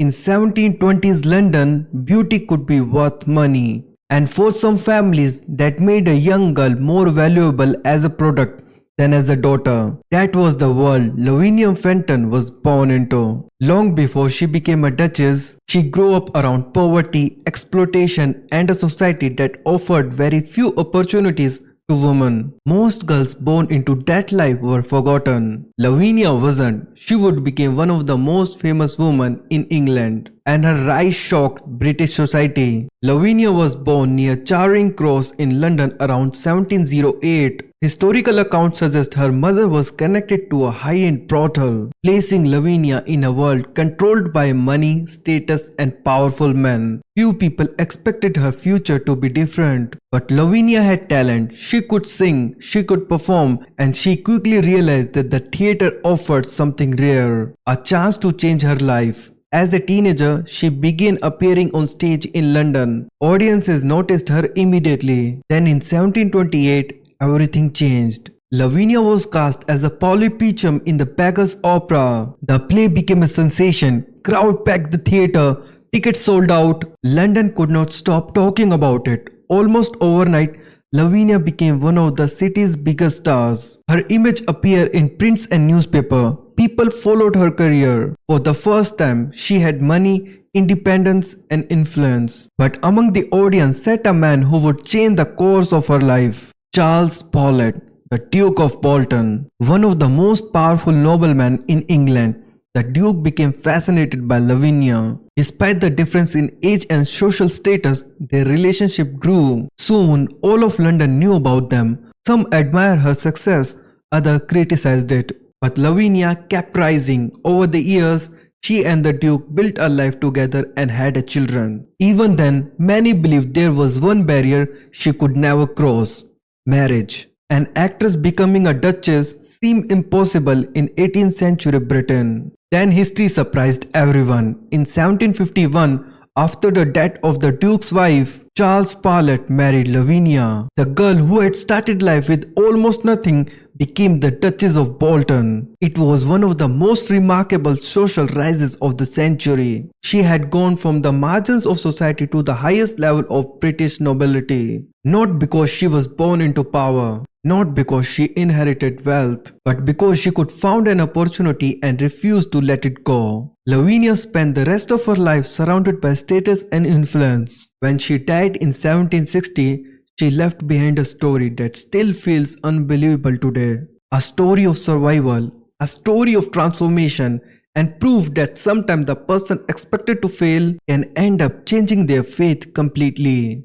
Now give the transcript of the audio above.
In 1720s London, beauty could be worth money. And for some families, that made a young girl more valuable as a product than as a daughter. That was the world Lavinia Fenton was born into. Long before she became a duchess, she grew up around poverty, exploitation, and a society that offered very few opportunities to women. Most girls born into that life were forgotten. Lavinia wasn't. She would become one of the most famous women in England, and her rise shocked British society. Lavinia was born near Charing Cross in London around 1708. Historical accounts suggest her mother was connected to a high-end brothel, placing Lavinia in a world controlled by money, status, and powerful men. Few people expected her future to be different, but Lavinia had talent. She could sing, she could perform, and she quickly realized that the theatre offered something rare, a chance to change her life. As a teenager, she began appearing on stage in London. Audiences noticed her immediately. Then in 1728, everything changed. Lavinia was cast as a Polly Peachum in the Beggar's opera. The play became a sensation. Crowd packed the theatre. Tickets sold out. London could not stop talking about it. Almost overnight, Lavinia became one of the city's biggest stars. Her image appeared in prints and newspaper. People followed her career. For the first time, she had money, independence, and influence. But among the audience sat a man who would change the course of her life. Charles Paulet, the Duke of Bolton, one of the most powerful noblemen in England. The Duke became fascinated by Lavinia. Despite the difference in age and social status, their relationship grew. Soon, all of London knew about them. Some admired her success, others criticized it. But Lavinia kept rising. Over the years, she and the Duke built a life together and had children. Even then, many believed there was one barrier she could never cross: marriage. An actress becoming a duchess seemed impossible in 18th century Britain. Then history surprised everyone. In 1751, after the death of the Duke's wife, Charles Paulet married Lavinia. The girl who had started life with almost nothing became the Duchess of Bolton. It was one of the most remarkable social rises of the century. She had gone from the margins of society to the highest level of British nobility. Not because she was born into power, not because she inherited wealth, but because she could found an opportunity and refused to let it go. Lavinia spent the rest of her life surrounded by status and influence. When she died in 1760, she left behind a story that still feels unbelievable today. A story of survival, a story of transformation, and proof that sometimes the person expected to fail can end up changing their faith completely.